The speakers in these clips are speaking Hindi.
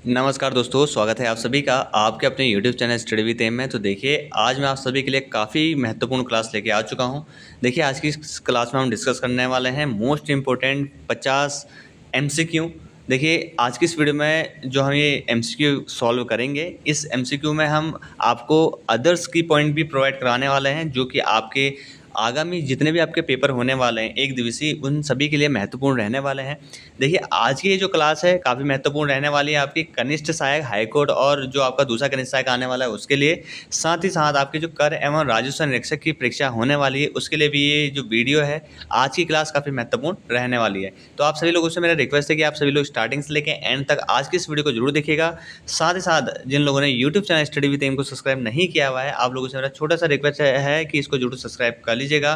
नमस्कार दोस्तों, स्वागत है आप सभी का आपके अपने YouTube channel study with M में। तो देखिए, आज मैं आप सभी के लिए काफ़ी महत्वपूर्ण क्लास लेके आ चुका हूं। देखिए, आज की इस क्लास में हम डिस्कस करने वाले हैं मोस्ट इम्पोर्टेंट 50 MCQ। देखिए, आज की इस वीडियो में जो हम ये MCQ सॉल्व करेंगे, इस MCQ में हम आपको अदर्स की पॉइंट भी प्रोवाइड कराने वाले हैं, जो कि आपके आगामी जितने भी आपके पेपर होने वाले हैं एक दिवसीय, उन सभी के लिए महत्वपूर्ण रहने वाले हैं। देखिए, आज की ये जो क्लास है काफ़ी महत्वपूर्ण रहने वाली है आपकी कनिष्ठ सहायक हाईकोर्ट और जो आपका दूसरा कनिष्ठ सहायक आने वाला है उसके लिए। साथ ही साथ आपके जो कर एवं राजस्व निरीक्षक की परीक्षा होने वाली है उसके लिए भी ये जो वीडियो है, आज की क्लास काफ़ी महत्वपूर्ण रहने वाली है। तो आप सभी लोगों से मेरा रिक्वेस्ट है कि आप सभी लोग स्टार्टिंग से लेकर एंड तक आज की इस वीडियो को जरूर देखिएगा। साथ ही साथ जिन लोगों ने यूट्यूब चैनल स्टडी विद एम को सब्सक्राइब नहीं किया हुआ है, आप लोगों से मेरा छोटा सा रिक्वेस्ट है कि इसको जरूर सब्सक्राइब कर लीजिएगा,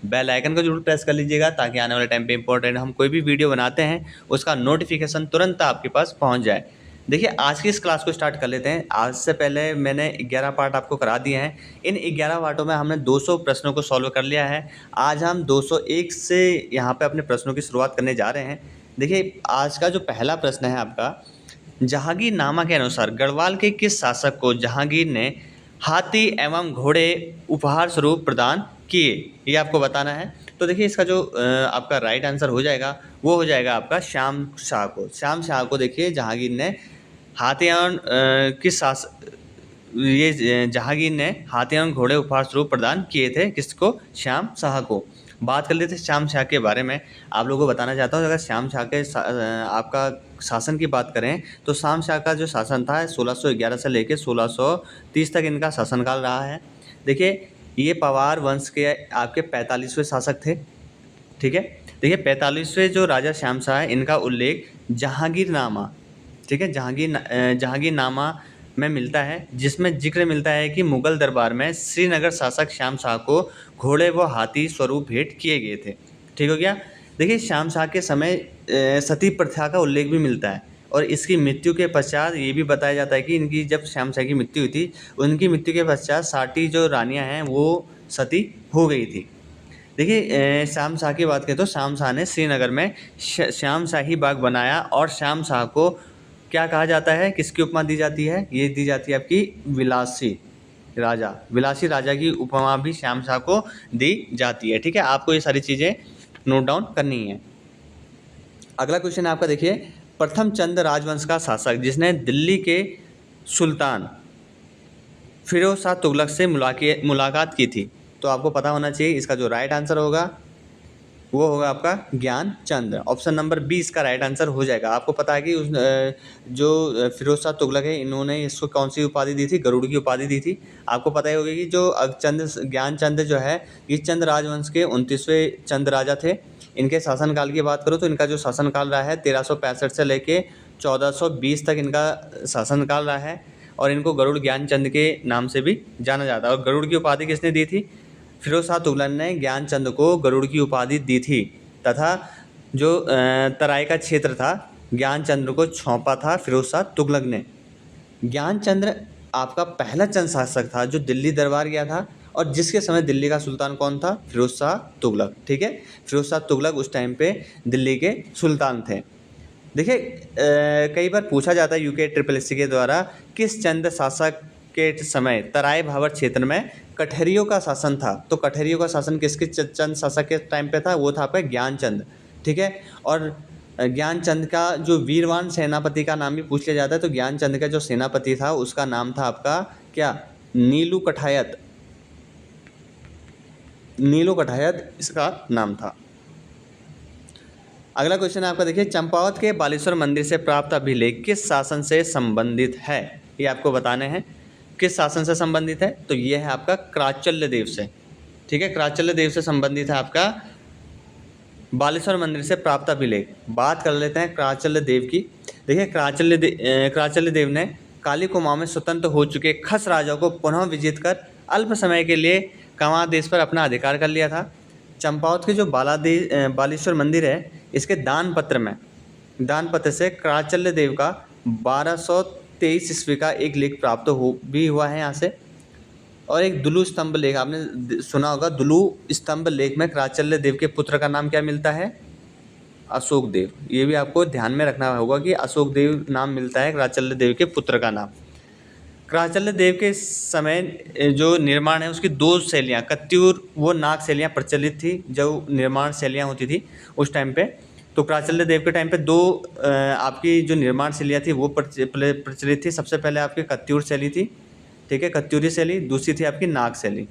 बेल आइकन को जरूर प्रेस कर लीजिएगा, ताकि आने वाले टाइम पे इंपॉर्टेंट हम कोई भी वीडियो बनाते हैं उसका नोटिफिकेशन तुरंत आपके पास पहुंच जाए। देखिए, आज की इस क्लास को स्टार्ट कर लेते हैं। आज से पहले मैंने 11 पार्ट आपको करा दिए हैं। इन 11 पार्टों में हमने 200 प्रश्नों को सॉल्व कर लिया है। आज हम 201 से यहाँ पे अपने प्रश्नों की शुरुआत करने जा रहे हैं। देखिए, आज का जो पहला प्रश्न है आपका, जहांगीरनामा के अनुसार गढ़वाल के किस शासक को जहांगीर ने हाथी एवं घोड़े उपहार स्वरूप प्रदान किए, ये आपको बताना है। तो देखिए, इसका जो आपका राइट आंसर हो जाएगा वो हो जाएगा आपका श्याम शाह को। श्याम शाह को देखिए जहांगीर ने हाथी एवं किस शास ये जहांगीर ने हाथी एवं घोड़े उपहार स्वरूप प्रदान किए थे, किसको? श्याम शाह को। बात कर लेते हैं श्याम शाह के बारे में। आप लोगों को बताना चाहता हूँ, अगर श्याम शाह के आपका शासन की बात करें तो श्याम शाह का जो शासन था 1611 से लेकर 1630 तक इनका शासनकाल रहा है। देखिए, ये पवार वंश के आपके 45वें शासक थे। ठीक है, देखिए 45वें जो राजा श्याम शाह है, इनका उल्लेख जहांगीरनामा, ठीक है, जहांगीरनामा में मिलता है, जिसमें जिक्र मिलता है कि मुगल दरबार में श्रीनगर शासक श्याम शाह को घोड़े व हाथी स्वरूप भेंट किए गए थे। ठीक हो गया। देखिए, श्याम शाह के समय सती प्रथा का उल्लेख भी मिलता है, और इसकी मृत्यु के पश्चात ये भी बताया जाता है कि इनकी जब श्याम शाह की मृत्यु हुई थी, उनकी मृत्यु के पश्चात 60 जो रानियां हैं वो सती हो गई थी। देखिए, श्याम शाह की बात करें तो श्याम शाह ने श्रीनगर में श्याम शाही बाग बनाया, और श्याम शाह को क्या कहा जाता है, किसकी उपमा दी जाती है? ये दी जाती है आपकी विलासी राजा। विलासी राजा की उपमा भी श्याम शाह को दी जाती है। ठीक है, आपको ये सारी चीज़ें नोट डाउन करनी है। अगला क्वेश्चन है आपका, देखिए, प्रथम चंद राजवंश का शासक जिसने दिल्ली के सुल्तान फिरोज शाह तुगलक से मुलाकात की थी, तो आपको पता होना चाहिए इसका जो राइट आंसर होगा वो होगा आपका ज्ञान चंद। ऑप्शन नंबर 20 का राइट आंसर हो जाएगा। आपको पता है कि जो फिरोज शाह तुगलक है, इन्होंने इसको कौन सी उपाधि दी थी? गरुड़ की उपाधि दी थी। आपको पता ही होगा कि जो ज्ञान चंद जो है, ये चंद राजवंश के 29वें चंद राजा थे। इनके शासनकाल की बात करो तो इनका जो शासनकाल रहा है 1365 से लेके 1420 तक इनका शासनकाल रहा है, और इनको गरुड़ ज्ञानचंद के नाम से भी जाना जाता है। और गरुड़ की उपाधि किसने दी थी? फिरोज शाह तुगलक ने ज्ञानचंद को गरुड़ की उपाधि दी थी, तथा जो तराई का क्षेत्र था ज्ञानचंद को सौंपा था फिरोज शाह तुगलक ने। ज्ञानचंद आपका पहला चंद शासक था जो दिल्ली दरबार गया था, और जिसके समय दिल्ली का सुल्तान कौन था? फिरोज शाह तुगलक। ठीक है, फिरोज शाह तुगलक उस टाइम पे दिल्ली के सुल्तान थे। देखिए, कई बार पूछा जाता है यूके SSC के द्वारा, किस चंद शासक के समय तराई भावर क्षेत्र में कठहरियों का शासन था? तो कठहरियों का शासन किसके चंद शासक के टाइम पे था? वो था आपका ज्ञानचंद। ठीक है, और ज्ञानचंद का जो वीरवान सेनापति का नाम भी पूछ लिया जाता है, तो ज्ञानचंद का जो सेनापति था उसका नाम था आपका क्या? नीलू कठायत। नीलू कठायत इसका नाम था। अगला क्वेश्चन है आपका, देखिए, चंपावत के बालेश्वर मंदिर से प्राप्त अभिलेख किस शासन से संबंधित है? ये आपको बताने हैं किस शासन से संबंधित है। तो ये है आपका क्राचल्य देव से। ठीक है, क्राचल्य देव से संबंधित है आपका बालेश्वर मंदिर से प्राप्त अभिलेख। बात कर लेते हैं क्राचल्य देव की। देखिए, क्राचल्य देव ने काली कुमाऊं में स्वतंत्र हो चुके खस राजाओं को पुनः विजित कर अल्प समय के लिए कंवा देश पर अपना अधिकार कर लिया था। चंपावत के जो बालेश्वर मंदिर है, इसके दान पत्र से क्राचल्य देव का 1223 ईस्वी का एक लेख प्राप्त हुआ है यहाँ से। और एक दुलु स्तंभ लेख आपने सुना होगा, दुलु स्तंभ लेख में क्राचल्य देव के पुत्र का नाम क्या मिलता है? अशोक देव, ये भी आपको ध्यान में रखना होगा कि अशोक देव नाम मिलता है राचल्य देव के पुत्र का नाम। राचल्य देव के समय जो निर्माण है उसकी दो शैलियाँ, कत्यूर वो नाग शैलियाँ प्रचलित थी, जो निर्माण शैलियाँ होती थी उस टाइम पे। तो प्राचल्य देव के टाइम पे दो आपकी जो निर्माण शैलियाँ थी वो प्रचलित थी। सबसे पहले आपकी कत्यूर शैली थी, ठीक है, कत्यूरी शैली। दूसरी थी आपकी नाग शैली,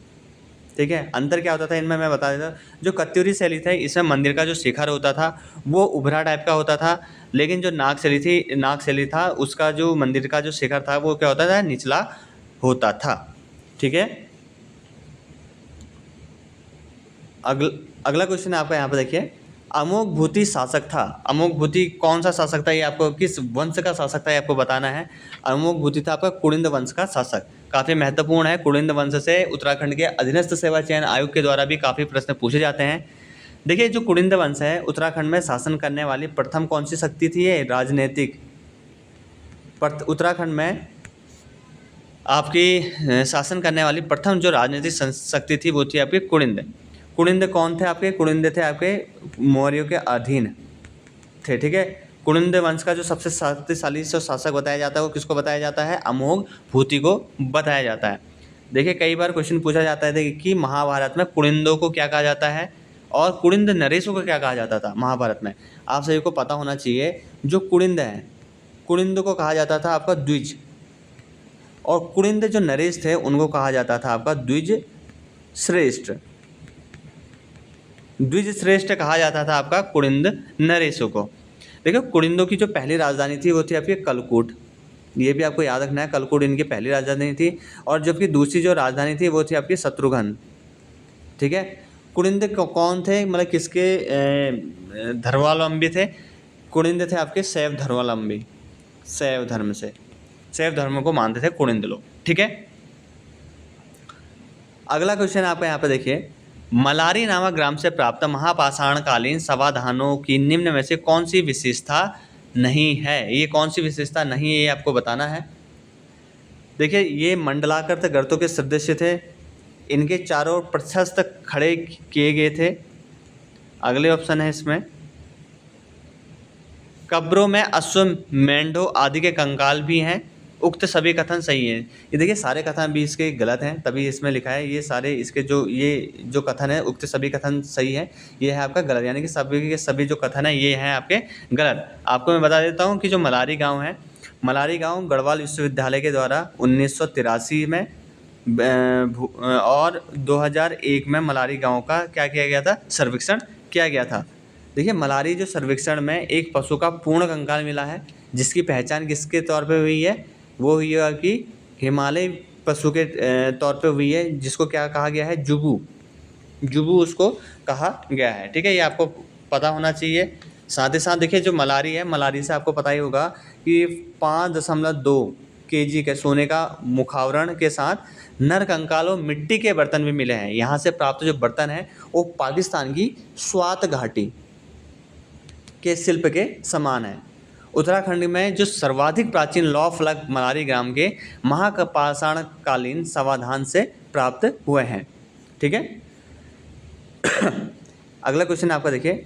ठीक है। अंतर क्या होता था इनमें मैं बता देता। जो कत्यूरी शैली था इसमें मंदिर का जो शिखर होता था वो उभरा टाइप का होता था, लेकिन जो नाग शैली था उसका जो मंदिर का जो शिखर था वो क्या होता था, निचला होता था, ठीक है। अगला क्वेश्चन आपका यहाँ पे देखिए, अमोघ भूति शासक था। अमोघ भूति कौन सा शासक था, ये आपको किस वंश का शासक था ये आपको बताना है। अमोघ भूति था आपका कुड़िंद वंश का शासक। काफ़ी महत्वपूर्ण है। कुड़िंद वंश से उत्तराखंड के अधीनस्थ सेवा चयन आयोग के द्वारा भी काफ़ी प्रश्न पूछे जाते हैं। देखिए जो कुड़िंद वंश है उत्तराखंड में शासन करने वाली प्रथम कौन सी शक्ति थी, ये राजनीतिक। उत्तराखंड में आपकी शासन करने वाली प्रथम जो राजनीतिक शक्ति थी वो थी आपकी कुड़िंद। कुड़िंद कौन थे आपके, कुड़िंद थे आपके मौर्यों के अधीन थे, ठीक है। कुड़िंद वंश का जो सबसे शक्तिशाली जो शासक बताया जाता है वो किसको बताया जाता है, अमोघ भूति को बताया जाता है। देखिए कई बार क्वेश्चन पूछा जाता है कि महाभारत में कुड़िंदों को क्या कहा जाता है और कुड़िंद नरेशों को क्या कहा जाता था महाभारत में। आप सभी को पता होना चाहिए। जो कुड़िंद है, कुड़िंद को कहा जाता था आपका द्विज, और कुड़िंद जो नरेश थे उनको कहा जाता था आपका द्विज श्रेष्ठ। द्विज श्रेष्ठ कहा जाता था आपका कुड़िंद नरेशों को। देखो कुड़िंदों की जो पहली राजधानी थी वो थी आपकी कलकूट, ये भी आपको याद रखना है, कलकूट इनकी पहली राजधानी थी। और जबकि दूसरी जो राजधानी थी वो थी आपकी शत्रुघ्न, ठीक है। कुड़िंद कौन थे, मतलब किसके धर्मावलंबी थे। कुड़िंद थे आपके शैव धर्मावलंबी, शैव धर्म से, शैव धर्म को मानते थे कुड़िंद लोग, ठीक है। अगला क्वेश्चन आपका यहाँ पे देखिए, मलारी नामक ग्राम से प्राप्त महापाषाणकालीन समाधानों की निम्न में से कौन सी विशेषता नहीं है। ये कौन सी विशेषता नहीं है ये आपको बताना है। देखिए ये मंडलाकृत गर्तों के सदृश थे, इनके चारों प्रशस्त खड़े किए गए थे। अगले ऑप्शन है इसमें, कब्रों में अश्व मेंढों आदि के कंकाल भी हैं। उक्त सभी कथन सही हैं। ये देखिए सारे कथन भी इसके गलत हैं, तभी इसमें लिखा है ये सारे इसके जो कथन है उक्त सभी कथन सही है, ये है आपका गलत, यानी कि सभी के सभी जो कथन है ये हैं आपके गलत। आपको मैं बता देता हूँ कि जो मलारी गांव है, मलारी गांव गढ़वाल विश्वविद्यालय के द्वारा 1983 में और 2001 में मलारी गांव का क्या किया गया था, सर्वेक्षण किया गया था। देखिए मलारी जो सर्वेक्षण में एक पशु का पूर्ण कंकाल मिला है, जिसकी पहचान किसके तौर पे हुई है, वो हुई है कि हिमालय पशु के तौर पे हुई है, जिसको क्या कहा गया है, जुबू, जुबू उसको कहा गया है, ठीक है। ये आपको पता होना चाहिए। साथ ही साथ देखिए जो मलारी है, मलारी से आपको पता ही होगा कि 5.2 kg के सोने का मुखावरण के साथ नर कंकाल और मिट्टी के बर्तन भी मिले हैं। यहाँ से प्राप्त जो बर्तन है वो पाकिस्तान की स्वात घाटी के शिल्प के समान है। उत्तराखंड में जो सर्वाधिक प्राचीन लौ फलक मलारी ग्राम के महापाषाणकालीन समाधान से प्राप्त हुए हैं, ठीक है। अगला क्वेश्चन आपका देखिए,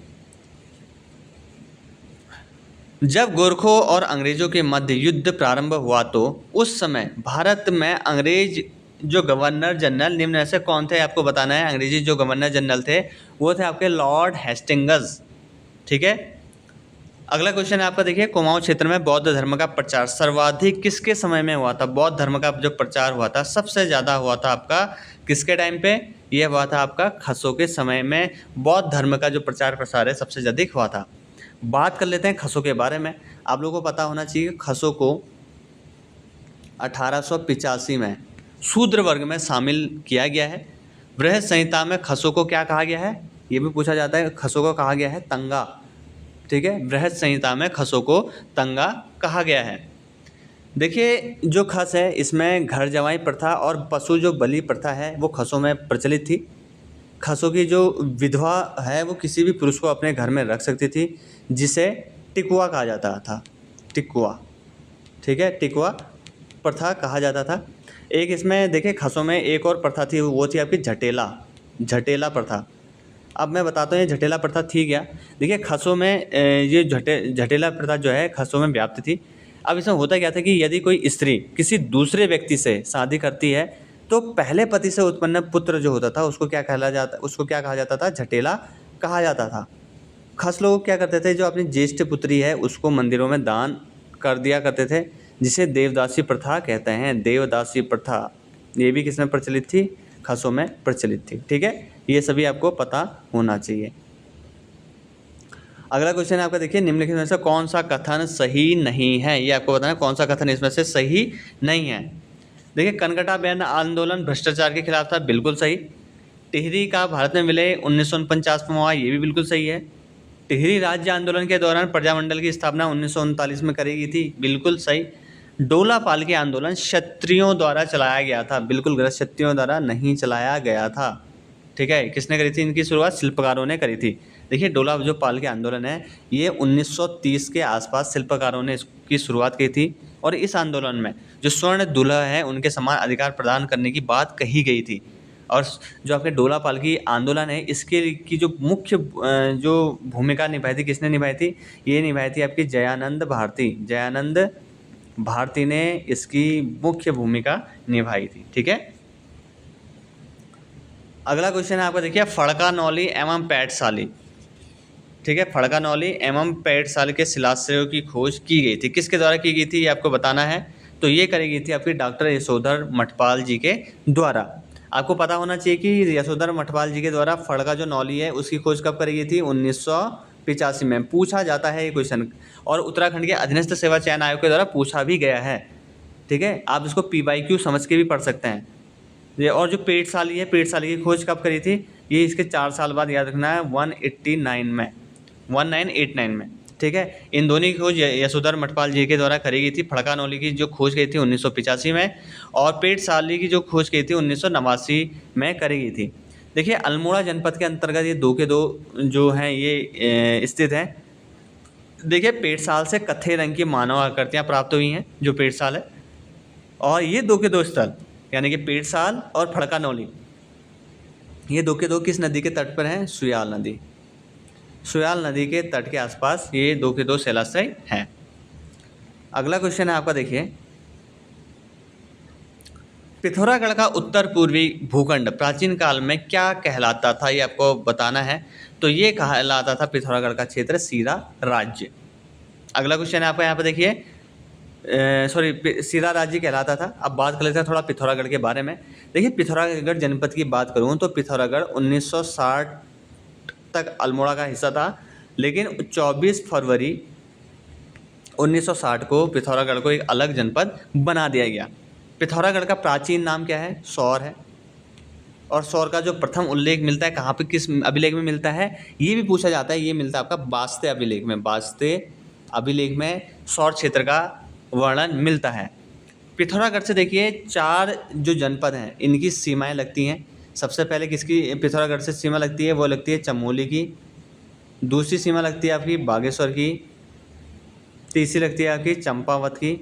जब गोरखों और अंग्रेजों के मध्य युद्ध प्रारंभ हुआ तो उस समय भारत में अंग्रेज जो गवर्नर जनरल निम्न में से कौन थे, आपको बताना है। अंग्रेजी जो गवर्नर जनरल थे वो थे आपके लॉर्ड हेस्टिंग्स, ठीक है। अगला क्वेश्चन है आपका देखिए, कुमाऊं क्षेत्र में बौद्ध धर्म का प्रचार सर्वाधिक किसके समय में हुआ था। बौद्ध धर्म का जो प्रचार हुआ था सबसे ज़्यादा हुआ था आपका किसके टाइम पे, यह हुआ था आपका खसों के समय में। बौद्ध धर्म का जो प्रचार प्रसार है सबसे ज़्यादा हुआ था। बात कर लेते हैं खसों के बारे में। आप लोगों को पता होना चाहिए कि खसों को 1885 में शूद्र वर्ग में शामिल किया गया है। बृहद संहिता में खसों को क्या कहा गया है, ये भी पूछा जाता है। खसों को कहा गया है तंगा, ठीक है। बृहद संहिता में खसों को तंगा कहा गया है। देखिए जो खस है इसमें घर जवाई प्रथा और पशु जो बलि प्रथा है वो खसों में प्रचलित थी। खसों की जो विधवा है वो किसी भी पुरुष को अपने घर में रख सकती थी, जिसे टिकुआ कहा जाता था, टिकुआ, ठीक है, टिकुआ प्रथा कहा जाता था। एक इसमें देखिए खसों में एक और प्रथा थी, वो थी आपकी झटेला, झटेला प्रथा। अब मैं बताता हूँ ये जटिला प्रथा थी क्या। देखिए खसों में ये जटिला प्रथा जो है खसों में व्याप्त थी। अब इसमें होता क्या था कि यदि कोई स्त्री किसी दूसरे व्यक्ति से शादी करती है तो पहले पति से उत्पन्न पुत्र जो होता था उसको क्या कहा जाता था, जटेला कहा जाता था। खस लोग क्या करते थे, जो अपनी ज्येष्ठ पुत्री है उसको मंदिरों में दान कर दिया करते थे, जिसे देवदासी प्रथा कहते हैं। देवदासी प्रथा ये भी किसमें प्रचलित थी, खसों में प्रचलित थी। ठीक है, ये सभी आपको पता होना चाहिए। अगला क्वेश्चन है आपका, देखिए निम्नलिखित में से कौन सा कथन सही नहीं है, ये आपको बताना है कौन सा कथन इसमें से सही नहीं है। देखिए कनकटा बैन आंदोलन भ्रष्टाचार के खिलाफ था, बिल्कुल सही। टिहरी का भारत में विलय 1949 में हुआ, ये भी बिल्कुल सही है। टिहरी राज्य आंदोलन के दौरान प्रजामंडल की स्थापना 1939 में करी गई थी, बिल्कुल सही। डोला पाल के आंदोलन क्षत्रियों द्वारा चलाया गया था, बिल्कुल गलत, क्षत्रियों द्वारा नहीं चलाया गया था। ठीक है, किसने करी थी इनकी शुरुआत, शिल्पकारों ने करी थी। देखिए डोला जो पाल के आंदोलन है ये 1930 के आसपास शिल्पकारों ने इसकी शुरुआत की थी, और इस आंदोलन में जो स्वर्ण दुल्हा है उनके समान अधिकार प्रदान करने की बात कही गई थी। और जो आपके डोला पाल की आंदोलन है इसके की जो मुख्य जो भूमिका निभाई थी, किसने निभाई थी, ये निभाई थी आपकी जयानंद भारती। जयानंद भारती ने इसकी मुख्य भूमिका निभाई थी। ठीक है, अगला क्वेश्चन है आपका, देखिए फड़कानौली एवं पैटसाली। ठीक है, फड़कानौली एवं पैटसाली के शिलाश्रयों की खोज की गई थी, किसके द्वारा की गई थी ये आपको बताना है। तो ये करी गई थी आपकी डॉक्टर यशोधर मठपाल जी के द्वारा। आपको पता होना चाहिए कि यशोधर मठपाल जी के द्वारा फड़का जो नौली है उसकी खोज कब करी गई थी, 1985 में। पूछा जाता है ये क्वेश्चन, और उत्तराखंड के अधीनस्थ सेवा चयन आयोग के द्वारा पूछा भी गया है। ठीक है, आप इसको PYQ समझ के भी पढ़ सकते हैं ये। और जो पेटसाली है, पेटसाली की खोज कब करी थी, ये इसके 4 साल बाद, याद रखना है, 1989 में, 1989 में। ठीक है, इन दोनों की खोज यशोधर मठपाल जी के द्वारा करी गई थी। फड़कानौली की जो खोज की थी 1985 में, और पेटसाली की जो खोज की थी 1989 में करी गई थी। देखिए अल्मोड़ा जनपद के अंतर्गत ये 2 के 2 जो हैं ये स्थित हैं। देखिए पेटसाल से कत्थे रंग की मानव आकृतियाँ प्राप्त हुई हैं, जो पेटसाल है, और ये 2 के 2 स्थल यानी कि पेटसाल और फड़कानौली, ये 2 के 2 किस नदी के तट पर हैं, सुयाल नदी। सुयाल नदी के तट के आसपास ये 2 के 2 शैलाश्रय हैं। अगला क्वेश्चन है आपका, देखिए पिथौरागढ़ का उत्तर पूर्वी भूखंड प्राचीन काल में क्या कहलाता था, ये आपको बताना है। तो ये कहलाता था पिथौरागढ़ का क्षेत्र सीरा राज्य। अगला क्वेश्चन है आपका यहाँ पे, देखिए सीरा राज्य कहलाता था। अब बात कर लेते हैं थोड़ा पिथौरागढ़ के बारे में। देखिए पिथौरागढ़ जनपद की बात करूँ तो पिथौरागढ़ 1960 तक अल्मोड़ा का हिस्सा था, लेकिन 24 फरवरी 1960 को पिथौरागढ़ को एक अलग जनपद बना दिया गया। पिथौरागढ़ का प्राचीन नाम क्या है, सौर है। और सौर का जो प्रथम उल्लेख मिलता है कहाँ पे, किस अभिलेख में मिलता है, ये भी पूछा जाता है। ये मिलता है आपका वास्ते अभिलेख में। वास्ते अभिलेख में सौर क्षेत्र का वर्णन मिलता है। पिथौरागढ़ से देखिए 4 जो जनपद हैं इनकी सीमाएं लगती हैं। सबसे पहले किसकी पिथौरागढ़ से सीमा लगती है, वो लगती है चमोली की। दूसरी सीमा लगती है आपकी बागेश्वर की। तीसरी लगती है आपकी चंपावत की।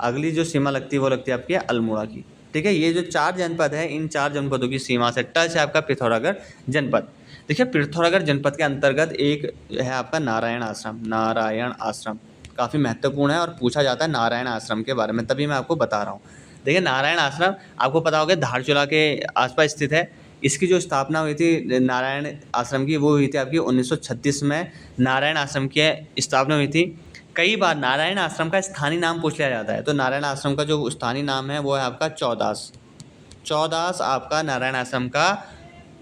अगली जो सीमा लगती है वो लगती है आपकी अल्मोड़ा की। ठीक है, ये जो 4 जनपद है, इन 4 जनपदों की सीमा से टच है आपका पिथौरागढ़ जनपद। देखिए पिथौरागढ़ जनपद के अंतर्गत एक है आपका नारायण आश्रम। नारायण आश्रम काफ़ी महत्वपूर्ण है और पूछा जाता है नारायण आश्रम के बारे में, तभी मैं आपको बता रहा हूँ। देखिए नारायण आश्रम आपको पता होगा धारचूला के आसपास स्थित है। इसकी जो स्थापना हुई थी नारायण आश्रम की, वो हुई थी आपकी 1936 में। नारायण आश्रम की स्थापना हुई थी। कई बार नारायण आश्रम का स्थानीय नाम पूछ लिया जाता है, तो नारायण आश्रम का जो स्थानीय नाम है वो है आपका चौदास। चौदास आपका नारायण आश्रम का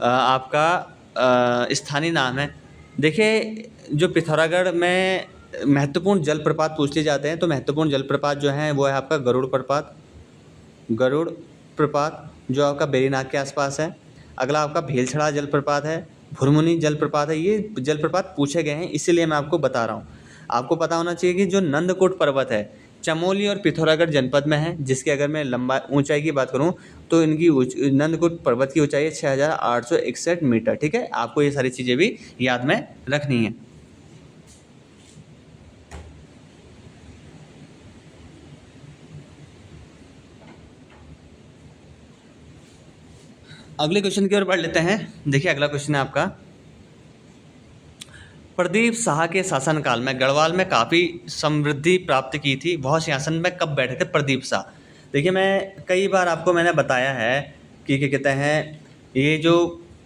आपका स्थानीय नाम है। देखिए जो पिथौरागढ़ में महत्वपूर्ण जलप्रपात पूछ लिए जाते हैं, तो महत्वपूर्ण जलप्रपात जो हैं वो है आपका गरुड़ प्रपात। गरुड़ प्रपात जो आपका बेरीनाग के आसपास है। अगला आपका भेलछड़ा जलप्रपात है। भुरमुनी जलप्रपात है। ये जलप्रपात पूछे गए हैं, इसीलिए मैं आपको बता रहा हूँ। आपको पता होना चाहिए कि जो नंदकोट पर्वत है चमोली और पिथौरागढ़ जनपद में है, जिसकी अगर मैं लंबा ऊंचाई की बात करूं तो इनकी नंदकोट पर्वत की ऊंचाई है 6861 मीटर। ठीक है, आपको ये सारी चीज़ें भी याद में रखनी है। अगले क्वेश्चन की ओर बढ़ लेते हैं। देखिए अगला क्वेश्चन है आपका, प्रदीप शाह के शासनकाल में गढ़वाल में काफ़ी समृद्धि प्राप्त की थी, वह सिंहासन में कब बैठे थे प्रदीप शाह। देखिए मैं कई बार आपको मैंने बताया है कि क्या कहते हैं, ये जो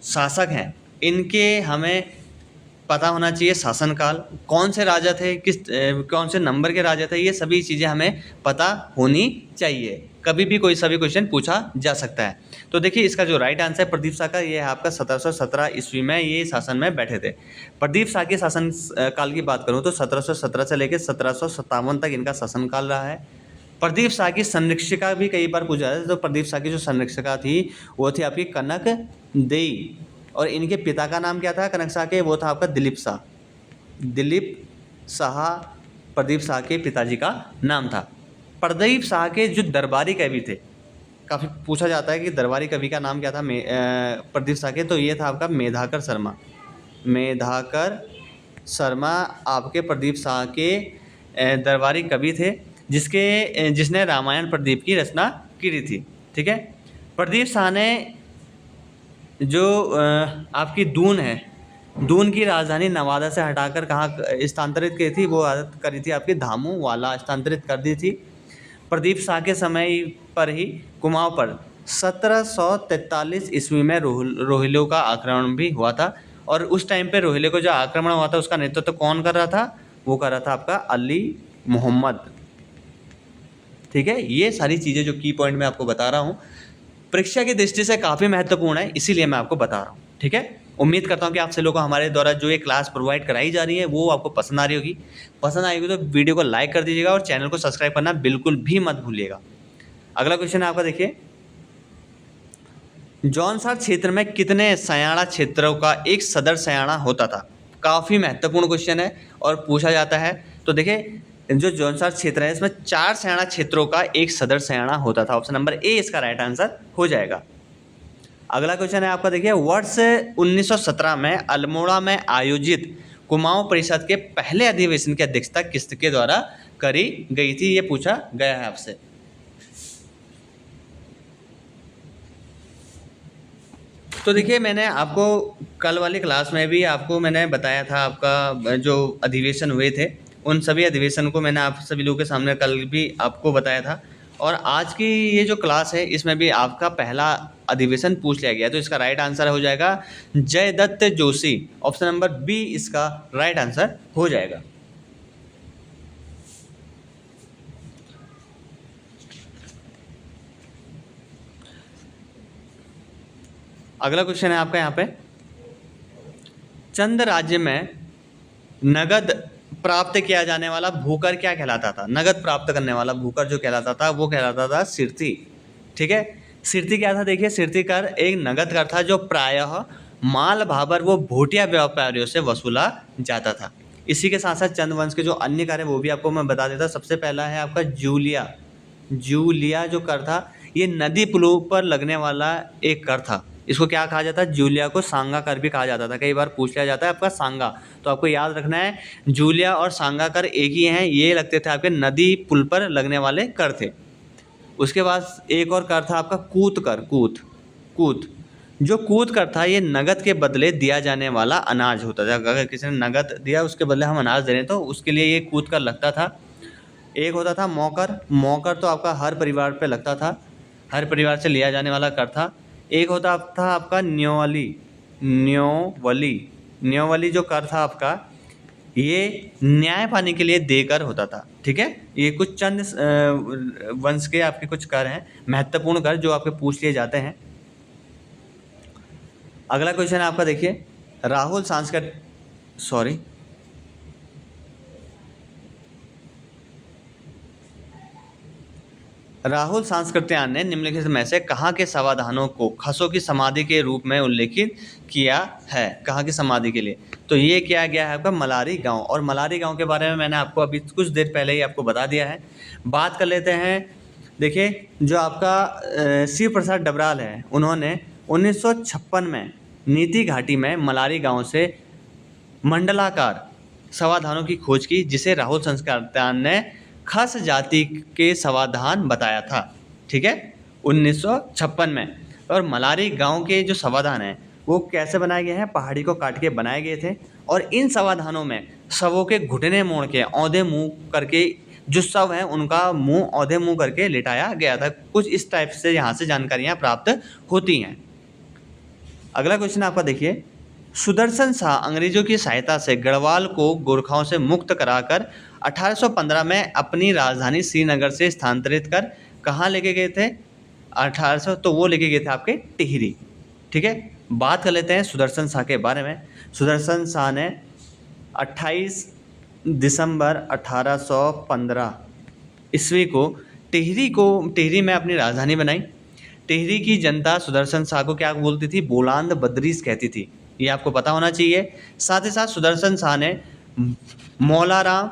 शासक हैं इनके हमें पता होना चाहिए शासनकाल, कौन से राजा थे, कौन से नंबर के राजा थे, ये सभी चीज़ें हमें पता होनी चाहिए। कभी भी कोई सभी क्वेश्चन पूछा जा सकता है। तो देखिए इसका जो राइट आंसर है प्रदीप शाह का, ये है आपका 1717 ईस्वी में ये शासन में बैठे थे। प्रदीप शाह के शासन काल की बात करूँ तो 1717 से लेकर 1757 तक इनका शासनकाल रहा है। प्रदीप शाह की संरक्षिका भी कई बार पूछा है, तो प्रदीप शाह की जो संरक्षिका थी वो थी आपकी कनक देई, और इनके पिता का नाम क्या था कनक शाह के, वो था आपका दिलीप शाह। दिलीप शाह प्रदीप शाह के पिताजी का नाम था। प्रदीप शाह के जो दरबारी कवि थे, काफ़ी पूछा जाता है कि दरबारी कवि का नाम क्या था प्रदीप शाह के, तो ये था आपका मेधाकर शर्मा। मेधाकर शर्मा आपके प्रदीप शाह के दरबारी कवि थे, जिसने रामायण प्रदीप की रचना की थी। ठीक है, प्रदीप शाह ने जो आपकी दून है, दून की राजधानी नवादा से हटाकर कहाँ स्थानांतरित की थी, वो करी थी आपकी धामू वाला स्थानांतरित कर दी थी। प्रदीप शाह के समय पर ही कुमाऊं पर 1743 ईस्वी में रोहिलों का आक्रमण भी हुआ था, और उस टाइम पे रोहिले को जो आक्रमण हुआ था उसका नेतृत्व कौन कर रहा था, वो कर रहा था आपका अली मोहम्मद। ठीक है, ये सारी चीज़ें जो की पॉइंट मैं आपको बता रहा हूँ परीक्षा की दृष्टि से काफ़ी महत्वपूर्ण है, इसीलिए मैं आपको बता रहा हूँ। ठीक है, उम्मीद करता हूँ कि आप सभी लोगों को हमारे द्वारा जो ये क्लास प्रोवाइड कराई जा रही है वो आपको पसंद आ रही होगी। पसंद आएगी तो वीडियो को लाइक कर दीजिएगा और चैनल को सब्सक्राइब करना बिल्कुल भी मत भूलिएगा। अगला क्वेश्चन है आपका, देखिए जौनसार क्षेत्र में कितने सयाणा क्षेत्रों का एक सदर सयाणा होता था। काफ़ी महत्वपूर्ण क्वेश्चन है और पूछा जाता है। तो देखिए जो जौनसार क्षेत्र है इसमें 4 सयाणा क्षेत्रों का एक सदर सयाणा होता था। ऑप्शन नंबर ए इसका राइट आंसर हो जाएगा। अगला क्वेश्चन है आपका, देखिए वर्ष 1917 में अल्मोड़ा में आयोजित कुमाऊं परिषद के पहले अधिवेशन की अध्यक्षता किसके द्वारा करी गई थी, ये पूछा गया है आपसे। तो देखिए मैंने आपको कल वाली क्लास में भी आपको मैंने बताया था, आपका जो अधिवेशन हुए थे उन सभी अधिवेशन को मैंने आप सभी लोगों के सामने कल भी आपको बताया था, और आज की ये जो क्लास है इसमें भी आपका पहला अधिवेशन पूछ लिया गया। तो इसका राइट आंसर हो जाएगा Jaydatt Joshi. Option number B इसका राइट आंसर हो जाएगा। अगला क्वेश्चन है आपका यहाँ पे, चंद राज्य में नगद प्राप्त किया जाने वाला भूकर क्या कहलाता था। नगद प्राप्त करने वाला भूकर जो कहलाता था वो कहलाता था सिरथी। ठीक है, सिरथी क्या था, देखिए सिरथी कर एक नगद कर था जो प्रायः माल भाबर वो भोटिया व्यापारियों से वसूला जाता था। इसी के साथ साथ चंद वंश के जो अन्य कर है वो भी आपको मैं बता देता। सबसे पहला है आपका जूलिया। जूलिया जो कर था ये नदी पुलों पर लगने वाला एक कर था। इसको क्या कहा जाता है, जूलिया को सांगा कर भी कहा जाता था। कई बार पूछ लिया जाता है आपका सांगा, तो आपको याद रखना है जूलिया और सांगा कर एक ही हैं। ये लगते थे आपके नदी पुल पर लगने वाले कर थे। उसके बाद एक और कर था आपका कूत कर। कूत जो कूत कर था ये नगद के बदले दिया जाने वाला अनाज होता था। अगर किसी ने नगद दिया उसके बदले हम अनाज दे रहे हैं तो उसके लिए ये कूत कर लगता था। एक होता था मौकर। मौकर तो आपका हर परिवार पे लगता था, हर परिवार से लिया जाने वाला कर था। एक होता था आपका न्योवली। न्योवली जो कर था आपका ये न्याय पाने के लिए देकर होता था। ठीक है, ये कुछ चंद वंश के आपके कुछ कर हैं, महत्वपूर्ण कर जो आपके पूछ लिए जाते हैं। अगला क्वेश्चन है आपका, देखिए राहुल सांस्कृत्यायन ने निम्नलिखित में से कहाँ के समाधानों को खसों की समाधि के रूप में उल्लेखित किया है। कहाँ की समाधि के लिए, तो ये किया गया है आपका मलारी गांव। और मलारी गांव के बारे में मैंने आपको अभी कुछ देर पहले ही आपको बता दिया है। बात कर लेते हैं, देखिए जो आपका शिव प्रसाद डबराल है उन्होंने 1956 में नीति घाटी में मलारी गांव से मंडलाकार समाधानों की खोज की, जिसे राहुल सांस्कृत्यायन ने खस जाति के समाधान बताया था। ठीक है, 1956 में। और मलारी गांव के जो समाधान हैं वो कैसे बनाए गए हैं, पहाड़ी को काट के बनाए गए थे। और इन समाधानों में शवों के घुटने मोड़ के औंधे मुंह करके जो शव है उनका मुंह औंधे मुंह करके लिटाया गया था। कुछ इस टाइप से यहाँ से जानकारियाँ प्राप्त होती हैं। अगला क्वेश्चन आपका देखिए, सुदर्शन शाह अंग्रेजों की सहायता से गढ़वाल को गोरखाओं से मुक्त कराकर 1815 में अपनी राजधानी श्रीनगर से स्थानांतरित कर कहाँ लेके गए थे? 1800 तो वो लेके गए थे आपके टिहरी। ठीक है, बात कर लेते हैं सुदर्शन शाह के बारे में। सुदर्शन शाह ने 28 दिसंबर 1815 ईस्वी को टिहरी में अपनी राजधानी बनाई। टिहरी की जनता सुदर्शन शाह को क्या बोलती थी? बोलांद बद्रीस कहती थी। ये आपको पता होना चाहिए। साथ ही साथ सुदर्शन शाह ने मौलाराम,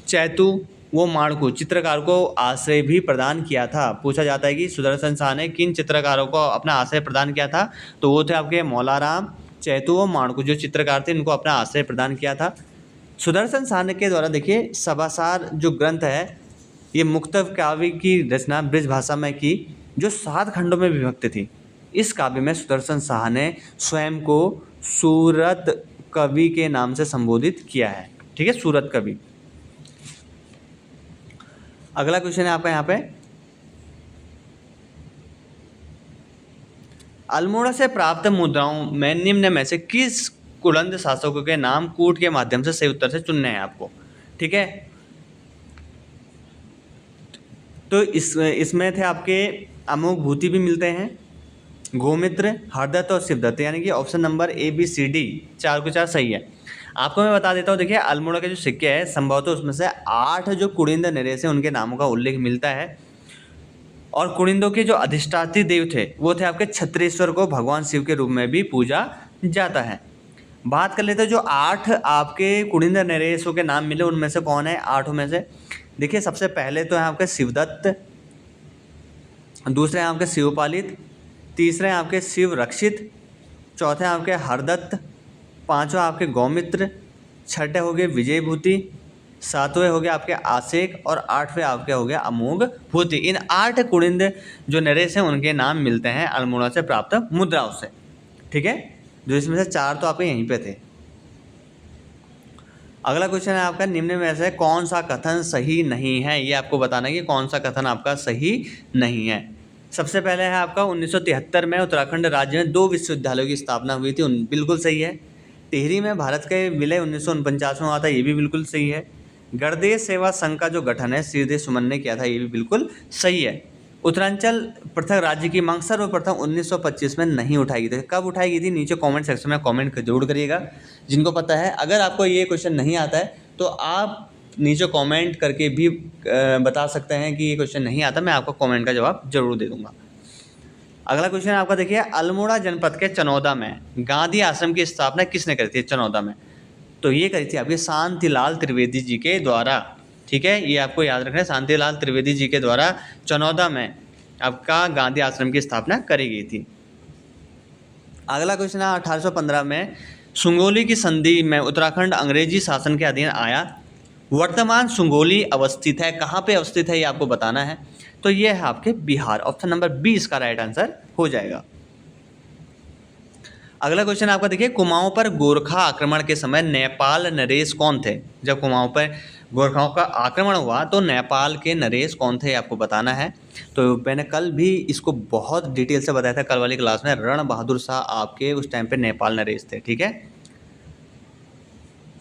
चैतू वो माणकू चित्रकार को आश्रय भी प्रदान किया था। पूछा जाता है कि सुदर्शन शाह ने किन चित्रकारों को अपना आश्रय प्रदान किया था? तो वो थे आपके मौलाराम, चैतू और माणकू जो चित्रकार थे, इनको अपना आश्रय प्रदान किया था। सुदर्शन शाह के द्वारा देखिए सभासार जो ग्रंथ है, ये मुक्तव काव्य की रचना ब्रज भाषा में की, जो 7 खंडों में विभक्त थी। इस काव्य में सुदर्शन शाह ने स्वयं को सूरत कवि के नाम से संबोधित किया है। ठीक है, सूरत कवि। अगला क्वेश्चन है आपका यहाँ पे, अल्मोड़ा से प्राप्त मुद्राओं में निम्न में से किस कुलंद शासकों के नाम कूट के माध्यम से सही उत्तर से चुनने हैं आपको। ठीक है, तो इसमें थे आपके अमोघ भूति भी मिलते हैं, गोमित्र, हरदत्त और शिवदत्त, यानी कि option number A B C D 4 को 4 सही है। आपको मैं बता देता हूँ, देखिए अल्मोड़ा के जो सिक्के हैं संभवतः उसमें से 8 जो कुड़िंद नरेश हैं उनके नामों का उल्लेख मिलता है। और कुड़िंदों के जो अधिष्ठात्री देव थे वो थे आपके छत्रेश्वर, को भगवान शिव के रूप में भी पूजा जाता है। बात कर लेते हैं जो 8 आपके कुड़िंद नरेशों के नाम मिले उनमें से कौन है 8 में से। देखिए सबसे पहले तो है आपके शिवदत्त, दूसरे हैं आपके शिवपालित, तीसरे हैं आपके शिव रक्षित, चौथे हैं आपके हरदत्त, पांचवा आपके गौमित्र, छठे हो गए विजयभूति, सातवें हो गए आपके आसेक और आठवें आपके हो गया अमोघ भूति। इन 8 कुड़िंद जो नरेश हैं उनके नाम मिलते हैं अल्मोड़ा से प्राप्त मुद्राओं से। ठीक है, जो इसमें से 4 तो आपके यहीं पे थे। अगला क्वेश्चन है आपका, निम्न में से कौन सा कथन सही नहीं है? ये आपको बताना है कि कौन सा कथन आपका सही नहीं है। सबसे पहले है आपका 1973 में उत्तराखंड राज्य में 2 विश्वविद्यालयों की स्थापना हुई थी, बिल्कुल सही है। टिहरी में भारत के विलय 1949 में हुआ था, ये भी बिल्कुल सही है। गणदेश सेवा संघ का जो गठन है श्रीदेव सुमन ने किया था, ये भी बिल्कुल सही है। उत्तरांचल पृथक राज्य की मांग सर्वप्रथम 1925 में नहीं उठाई गई थी। कब उठाई गई थी? नीचे कमेंट सेक्शन में कमेंट जरूर करिएगा जिनको पता है। अगर आपको ये क्वेश्चन नहीं आता है तो आप नीचे कमेंट करके भी बता सकते हैं कि ये क्वेश्चन नहीं आता, मैं आपको कमेंट का जवाब जरूर दे दूंगा। अगला क्वेश्चन आपका देखिए, अल्मोड़ा जनपद के चनौदा में गांधी आश्रम की स्थापना किसने करी थी? चनौदा में तो ये करी थी आपके शांतिलाल त्रिवेदी जी के द्वारा। ठीक है, ये आपको याद रखना है, शांतिलाल त्रिवेदी जी के द्वारा चनौदा में आपका गांधी आश्रम की स्थापना करी गई थी। अगला क्वेश्चन है, 1815 में सुंगोली की संधि में उत्तराखंड अंग्रेजी शासन के अधीन आया। वर्तमान सुंगोली अवस्थित है, कहाँ पे अवस्थित है ये आपको बताना है। तो ये है आपके बिहार, ऑप्शन नंबर 20 का राइट आंसर हो जाएगा। अगला क्वेश्चन आपका देखिए, कुमाऊं पर गोरखा आक्रमण के समय नेपाल नरेश कौन थे? जब कुमाऊं पर गोरखाओं का आक्रमण हुआ तो नेपाल के नरेश कौन थे आपको बताना है। तो मैंने कल भी इसको बहुत डिटेल से बताया था कल वाली क्लास में, रण बहादुर शाह आपके उस टाइम पे नेपाल नरेश थे। ठीक है,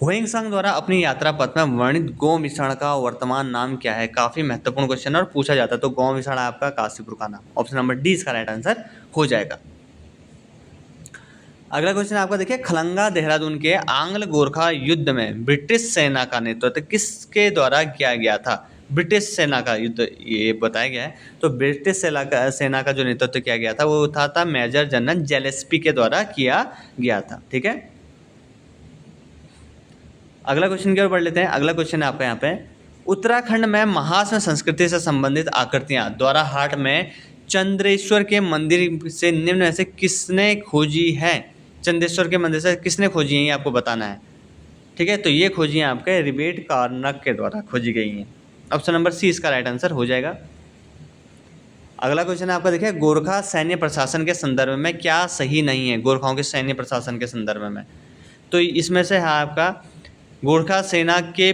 हुएंगसांग द्वारा अपनी यात्रा पथ में वर्णित गौ मिश्रण का वर्तमान नाम क्या है? काफी महत्वपूर्ण क्वेश्चन और पूछा जाता है। तो गौ मिश्रण आपका काशीपुर का नाम, ऑप्शन नंबर डी इसका राइट आंसर हो जाएगा। अगला क्वेश्चन आपका देखिए, खलंगा देहरादून के आंग्ल गोरखा युद्ध में ब्रिटिश सेना का नेतृत्व किसके द्वारा किया गया था? ब्रिटिश सेना का युद्ध ये बताया गया है। तो ब्रिटिश सेना का जो नेतृत्व किया गया था वो था मेजर जनरल जेलेस्पी के द्वारा किया गया था। ठीक है, अगला क्वेश्चन की ओर बढ़ लेते हैं। अगला क्वेश्चन है आपका यहाँ पे, उत्तराखंड में महासन संस्कृति से संबंधित आकृतियाँ द्वारा हाट में चंद्रेश्वर के मंदिर से निम्न में से किसने खोजी है? चंद्रेश्वर के मंदिर से किसने खोजी है ये आपको बताना है। ठीक है, तो ये खोजी हैं आपके रिबेट कार्नक के द्वारा खोजी गई हैं, ऑप्शन नंबर सी इसका राइट आंसर हो जाएगा। अगला क्वेश्चन है आपका, देखिए गोरखा सैन्य प्रशासन के संदर्भ में क्या सही नहीं है, गोरखाओं के सैन्य प्रशासन के संदर्भ में। तो इसमें से है आपका, गोरखा सेना के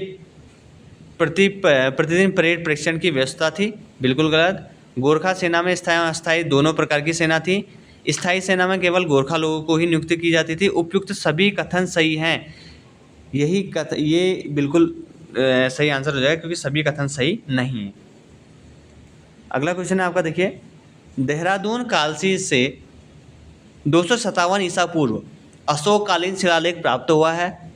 प्रतिदिन परेड प्रशिक्षण की व्यवस्था थी, बिल्कुल गलत। गोरखा सेना में स्थायी और अस्थायी दोनों प्रकार की सेना थी। स्थायी सेना में केवल गोरखा लोगों को ही नियुक्त की जाती थी। उपयुक्त सभी कथन सही हैं, ये बिल्कुल सही आंसर हो जाएगा, क्योंकि सभी कथन सही नहीं है। अगला क्वेश्चन है आपका, देखिए देहरादून कालसी से 257 ईसा पूर्व अशोककालीन शिलालेख प्राप्त हुआ है।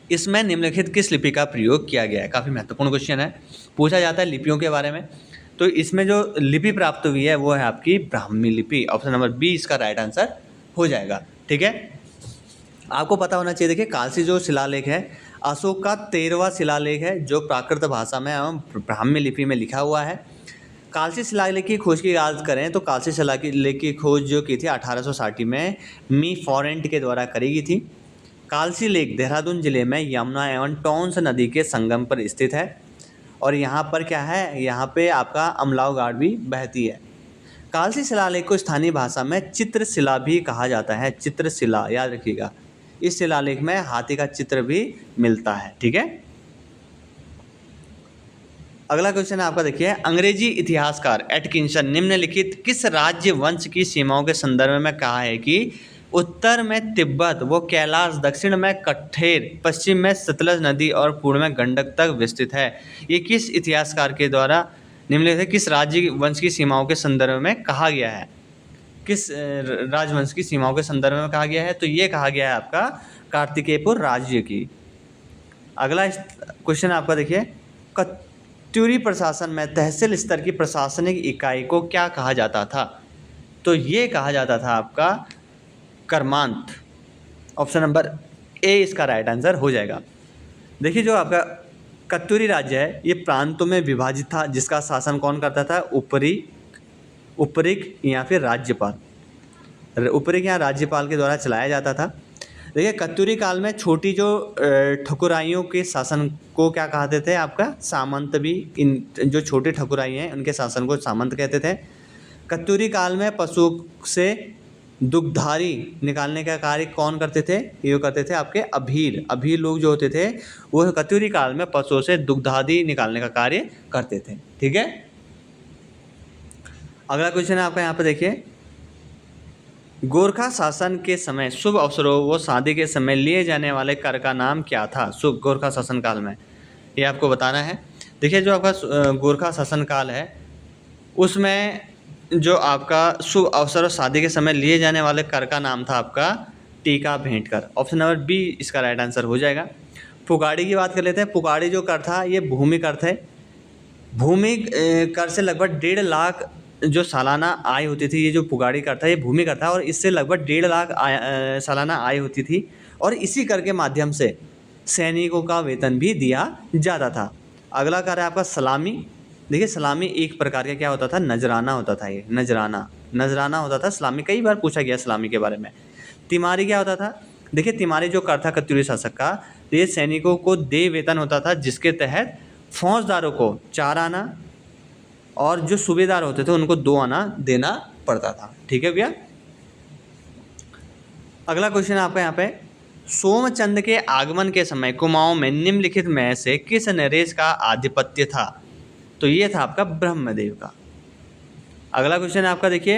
इसमें निम्नलिखित किस लिपि का प्रयोग किया गया है। काफ़ी महत्वपूर्ण क्वेश्चन है, पूछा जाता है लिपियों के बारे में। तो इसमें जो लिपि प्राप्त हुई है वो है आपकी ब्राह्मी लिपि। ऑप्शन नंबर बी इसका राइट आंसर हो जाएगा। ठीक है, आपको पता होना चाहिए, देखिए कालसी जो शिलालेख है अशोक का 13वां शिलालेख है, जो प्राकृत भाषा में एवं ब्राह्मी लिपि में लिखा हुआ है। कालसी शिलालेख की खोज की बात करें तो कालसी शिलालेख की खोज जो की थी 1860 में मी फॉरेंट के द्वारा करी गई थी। कालसी लेक देहरादून जिले में यमुना एवं टॉन्स नदी के संगम पर स्थित है, और यहाँ पर क्या है, यहाँ पे आपका अमलाव घाट भी बहती है। कालसी शिलालेख को स्थानीय भाषा में चित्रशिला भी कहा जाता है, चित्रशिला याद रखिएगा। इस शिलालेख में हाथी का चित्र भी मिलता है। ठीक है, अगला क्वेश्चन है आपका, देखिए अंग्रेजी इतिहासकार एटकिंसन निम्नलिखित किस राज्य वंश की सीमाओं के संदर्भ में कहा है कि उत्तर में तिब्बत व कैलाश, दक्षिण में कठेर, पश्चिम में सतलज नदी और पूर्व में गंडक तक विस्तृत है। ये किस इतिहासकार के द्वारा निम्नलिखित किस राज्य वंश की सीमाओं के संदर्भ में कहा गया है, किस राजवंश की सीमाओं के संदर्भ में कहा गया है। तो ये कहा गया है आपका कार्तिकेयपुर राज्य की। अगला क्वेश्चन आपका, देखिए कत्यूरी प्रशासन में तहसील स्तर की प्रशासनिक इकाई को क्या कहा जाता था। तो ये कहा जाता था आपका कर्मांत। ऑप्शन नंबर ए इसका राइट आंसर हो जाएगा। देखिए जो आपका कत्यूरी राज्य है ये प्रांतों में विभाजित था, जिसका शासन कौन करता था, उपरिक या फिर राज्यपाल, उपरिक या राज्यपाल के द्वारा चलाया जाता था। देखिए कत्यूरी काल में छोटी जो ठकुराइयों के शासन को क्या कहते थे, आपका सामंत भी। इन जो छोटे ठकुराई हैं उनके शासन को सामंत कहते थे। कत्यूरी काल में पशु से दुग्धारी निकालने का कार्य कौन करते थे, ये करते थे आपके अभीर लोग जो होते थे वो कत्यूरी काल में पशुओं से दुग्धादि निकालने का कार्य करते थे। ठीक है, अगला क्वेश्चन है आपका, यहाँ पे देखिए गोरखा शासन के समय शुभ अवसरों व शादी के समय लिए जाने वाले कर का नाम क्या था। शुभ गोरखा शासन काल में ये आपको बताना है। देखिए जो आपका गोरखा शासन काल है उसमें जो आपका शुभ अवसर और शादी के समय लिए जाने वाले कर का नाम था आपका टीका भेंट कर। ऑप्शन नंबर बी इसका राइट आंसर हो जाएगा। पुगाड़ी की बात कर लेते हैं। पुगाड़ी जो कर था ये भूमि कर थे। भूमि कर से लगभग 1.5 लाख जो सालाना आय होती थी, ये जो पुगाड़ी कर था ये भूमि कर था, और इससे लगभग 1.5 लाख सालाना आय होती थी, और इसी कर के माध्यम से सैनिकों का वेतन भी दिया जाता था। अगला कर है आपका सलामी। देखिए सलामी एक प्रकार का क्या होता था, नजराना होता था। ये नजराना होता था सलामी, कई बार पूछा गया सलामी के बारे में। तिमारी क्या होता था, देखिए तिमारी जो कर था कत्यूरी शासक का, ये सैनिकों को देय वेतन होता था, जिसके तहत फौजदारों को 4 आना और जो सूबेदार होते थे उनको 2 आना देना पड़ता था। ठीक है भैया, अगला क्वेश्चन आपका यहाँ पे, सोमचंद के आगमन के समय कुमाऊं में निम्नलिखित में से किस नरेश का आधिपत्य था। तो ये था आपका ब्रह्मदेव का। अगला क्वेश्चन आपका देखिए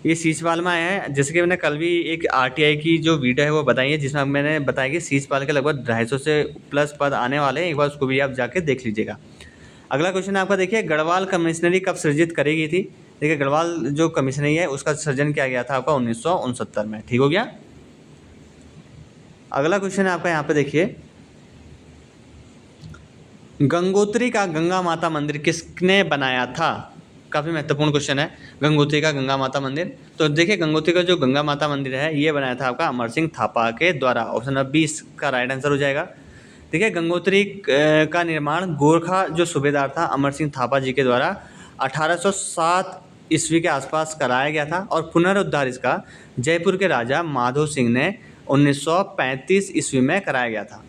ये शीशपाल में आया है, जैसे कि मैंने कल भी एक आरटीआई की जो वीडियो है वो बताई है, जिसमें मैंने बताया कि शीशपाल के लगभग 250 से प्लस पद आने वाले हैं। एक बार उसको भी आप जाके देख लीजिएगा। अगला क्वेश्चन आपका देखिए गढ़वाल कमिश्नरी कब सृजित करी गई थी। देखिए गढ़वाल जो कमिश्नरी है उसका सृजन किया गया था आपका 1969 में। ठीक हो गया। अगला क्वेश्चन है आपका यहाँ पे देखिए, गंगोत्री का गंगा माता मंदिर किसने बनाया था। काफ़ी महत्वपूर्ण क्वेश्चन है, गंगोत्री का गंगा माता मंदिर। तो देखिए गंगोत्री का जो गंगा माता मंदिर है ये बनाया था आपका अमर सिंह थापा के द्वारा। ऑप्शन नंबर 20 का राइट आंसर हो जाएगा। देखिए गंगोत्री का निर्माण गोरखा जो सूबेदार था अमर सिंह थापा जी के द्वारा 1807 ईस्वी के आसपास कराया गया था, और पुनरुद्धार इसका जयपुर के राजा माधो सिंह ने 1935 ईस्वी में कराया गया था।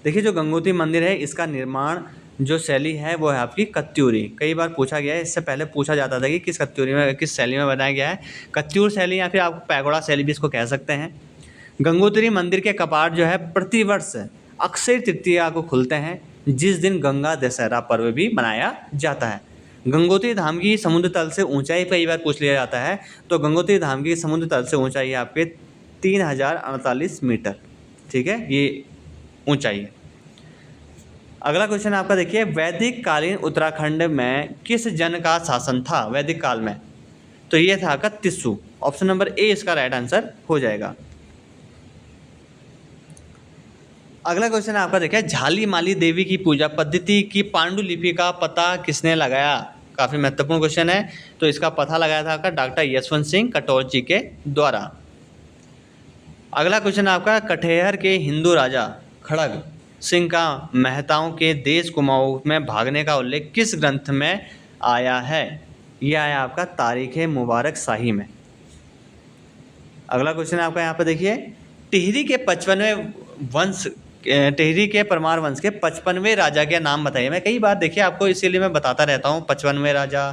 देखिए जो गंगोत्री मंदिर है इसका निर्माण जो शैली है वो है आपकी कत्यूरी। कई बार पूछा गया है, इससे पहले पूछा जाता था कि किस कत्यूरी में, किस शैली में बनाया गया है। कत्यूर शैली या फिर आप पैगोडा शैली भी इसको कह सकते हैं। गंगोत्री मंदिर के कपाट जो है प्रतिवर्ष अक्षय तृतीया को खुलते हैं, जिस दिन गंगा दशहरा पर्व भी मनाया जाता है। गंगोत्री धाम की समुद्र तल से ऊंचाई कई बार पूछ लिया जाता है, तो गंगोत्री धाम की समुद्र तल से ऊंचाई है आपके 3048 मीटर। ठीक है, ये ऊंचाई है। अगला क्वेश्चन आपका देखिए, वैदिक कालीन उत्तराखंड में किस जन का शासन था वैदिक काल में? तो ये था आपका तिस्सु। ऑप्शन नंबर ए इसका राइट आंसर हो जाएगा। अगला क्वेश्चन आपका देखिए, झाली माली देवी की पूजा पद्धति की पांडुलिपि का पता किसने लगाया? काफ़ी महत्वपूर्ण क्वेश्चन है। तो इसका पता लगाया था आपका डॉक्टर यशवंत सिंह कटोच जी के द्वारा। अगला क्वेश्चन आपका, कठेहर के हिंदू राजा खड़ग सिंह का मेहताओं के देश कुमाऊं में भागने का उल्लेख किस ग्रंथ में आया है? यह आया आपका तारीख मुबारक शाही में। अगला क्वेश्चन आपका यहाँ पर देखिए, टिहरी के 55वें वंश, टिहरी के परमार वंश के 55वें राजा के नाम बताइए। मैं कई बार देखिए आपको इसीलिए मैं बताता रहता हूँ 55वें राजा,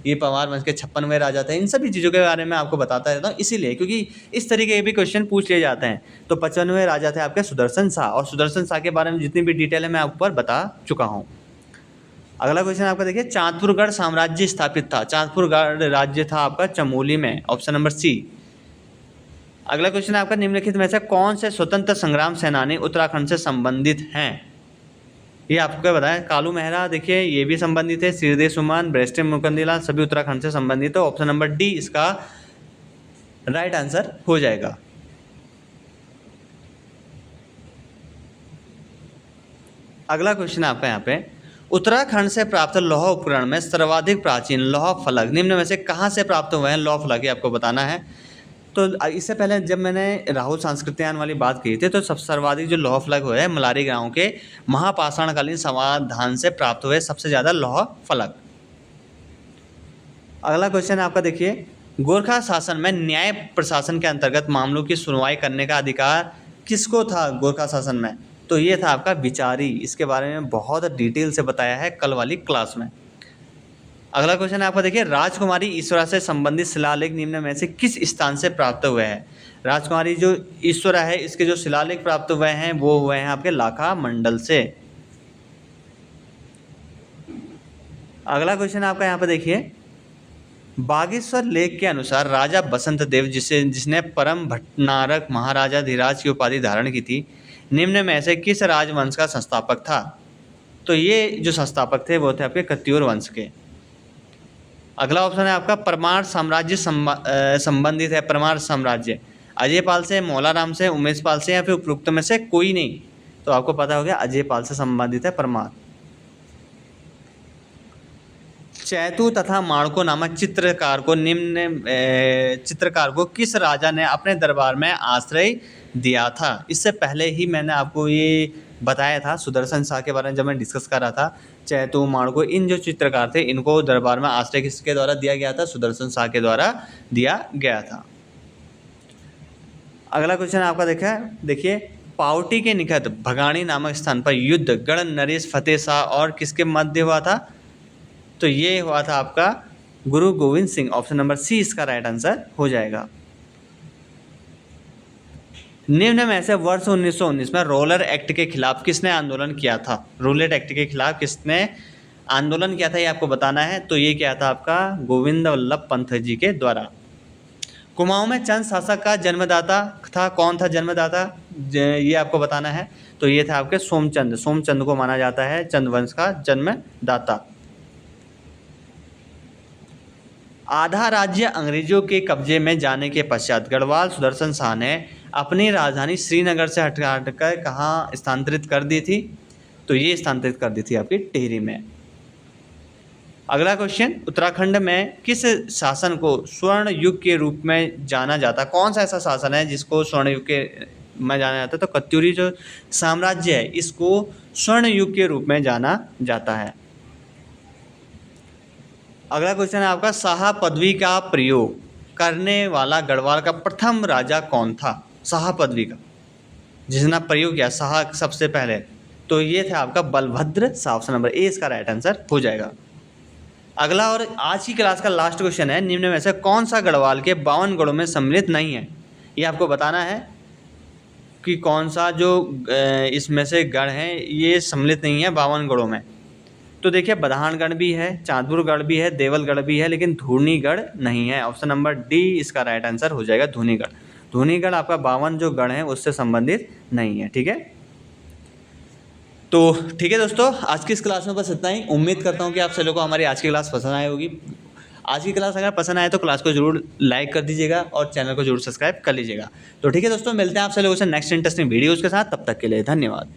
ये परमार वंश के 56वें राजा थे, इन सभी चीज़ों के बारे में आपको बताता रहता हूँ इसीलिए, क्योंकि इस तरीके के भी क्वेश्चन पूछ लिए जाते हैं। तो 55वें राजा थे आपके सुदर्शन शाह, और सुदर्शन शाह के बारे में जितनी भी डिटेल है मैं आपको ऊपर बता चुका हूँ। अगला क्वेश्चन आपका देखिए, चांदपुरगढ़ साम्राज्य स्थापित था। चांदपुरगढ़ राज्य था आपका चमोली में। Option number C. अगला क्वेश्चन आपका, निम्नलिखित में से कौन से स्वतंत्र संग्राम सेनानी उत्तराखंड से संबंधित हैं? ये आपको बताएं। कालू मेहरा देखिए ये भी संबंधित है, सिरदे सुमन, ब्रेस्टे मुकंदीलाल सभी उत्तराखंड से संबंधित है। ऑप्शन नंबर डी इसका राइट आंसर हो जाएगा। अगला क्वेश्चन आपका यहाँ पे, उत्तराखंड से प्राप्त लौह उपकरण में सर्वाधिक प्राचीन लौह फलक निम्न में से कहाँ से प्राप्त हुए हैं? लौह फलक ये आपको बताना है। तो इससे पहले जब मैंने राहुल सांस्कृत्यायन वाली बात की थी, तो सब सर्वाधिक जो लौह फलक हुए हैं मलारी गांव के महापाषाणकालीन समाधान से प्राप्त हुए सबसे ज़्यादा लौह फलक। अगला क्वेश्चन आपका देखिए, गोरखा शासन में न्याय प्रशासन के अंतर्गत मामलों की सुनवाई करने का अधिकार किसको था गोरखा शासन में? तो ये था आपका विचारी। इसके बारे में बहुत डिटेल से बताया है कल वाली क्लास में। अगला क्वेश्चन आपका देखिए, राजकुमारी ईश्वरा से संबंधित शिलालेख निम्न में से किस स्थान से प्राप्त हुए हैं? राजकुमारी जो ईश्वरा है इसके जो शिलालेख प्राप्त हुए हैं वो हुए हैं आपके लाखा मंडल से। अगला क्वेश्चन आपका यहाँ पे देखिए, बागेश्वर लेख के अनुसार राजा बसंत देव जिसने परम भट्टनारक महाराजा धीराज की उपाधि धारण की थी, निम्न में से किस राजवंश का संस्थापक था? तो ये जो संस्थापक थे वो थे आपके कत्यूर वंश के। अगला ऑप्शन है आपका, परमार साम्राज्य संबंधित है। परमार साम्राज्य अजय पाल से, मौलाराम से, उमेश पाल से या फिर उपरोक्त में से कोई नहीं। तो आपको पता हो गया अजय पाल से संबंधित है परमार। चैतु तथा माणको नामक चित्रकार को किस राजा ने अपने दरबार में आश्रय दिया था? इससे पहले ही मैंने आपको ये बताया था सुदर्शन शाह के बारे में जब मैं डिस्कस कर रहा था। चैतु माणको इन जो चित्रकार थे इनको दरबार में आश्रय किसके द्वारा दिया गया था? सुदर्शन शाह के द्वारा दिया गया था। अगला क्वेश्चन आपका देखिए, पावटी के निकट भगाणी नामक स्थान पर युद्ध गढ़ नरेश फतेह शाह और किसके मध्य हुआ था? तो ये हुआ था आपका Guru Gobind Singh. Option number C इसका राइट आंसर हो जाएगा। निम्न में से वर्ष 1919 में रोलर एक्ट के खिलाफ किसने आंदोलन किया था? रोलर एक्ट के खिलाफ किसने आंदोलन किया था ये आपको बताना है। तो ये क्या था आपका गोविंद वल्लभ पंत जी के द्वारा। कुमाऊं में चंद शासक का जन्मदाता था। कौन था जन्मदाता? ये आपको बताना है। तो ये था आपके सोमचंद। सोमचंद को माना जाता है चंद वंश का जन्मदाता। आधा राज्य अंग्रेजों के कब्जे में जाने के पश्चात गढ़वाल सुदर्शन शाह ने अपनी राजधानी श्रीनगर से हटकर कहाँ स्थानांतरित कर दी थी? तो ये स्थानांतरित कर दी थी आपकी टिहरी में। अगला क्वेश्चन, उत्तराखंड में किस शासन को स्वर्ण युग के रूप में जाना जाता? कौन सा ऐसा शासन है जिसको स्वर्ण युग के में जाना जाता है? तो कत्यूरी जो साम्राज्य है इसको स्वर्ण युग के रूप में जाना जाता है। अगला क्वेश्चन है आपका, शाह पदवी का प्रयोग करने वाला गढ़वाल का प्रथम राजा कौन था? शाह पदवी का जिसने प्रयोग किया शाह सबसे पहले, तो ये था आपका बलभद्र सा, ऑप्शन नंबर ए इसका राइट आंसर हो जाएगा। अगला और आज की क्लास का लास्ट क्वेश्चन है, निम्न में से कौन सा गढ़वाल के 52 गढ़ों में सम्मिलित नहीं है। ये आपको बताना है कि कौन सा जो इसमें से गढ़ है ये सम्मिलित नहीं है 52 गढ़ों में। तो देखिए बधानगढ़ भी है, चांदपुरगढ़ भी है, देवलगढ़ भी है, लेकिन धूनीगढ़ नहीं है। ऑप्शन नंबर डी इसका राइट आंसर हो जाएगा, धूनीगढ़। धूनीगढ़ आपका 52 जो गढ़ हैं उससे संबंधित नहीं है। ठीक है, तो ठीक है दोस्तों, आज की इस क्लास में बस इतना ही। उम्मीद करता हूँ कि आप सभी को हमारी आज की क्लास पसंद आई होगी। आज की क्लास अगर पसंद आए तो क्लास को जरूर लाइक कर दीजिएगा और चैनल को जरूर सब्सक्राइब कर लीजिएगा। तो ठीक है दोस्तों, मिलते हैं आप सभी लोगों से नेक्स्ट इंटरेस्टिंग वीडियोज़ के साथ। तब तक के लिए धन्यवाद।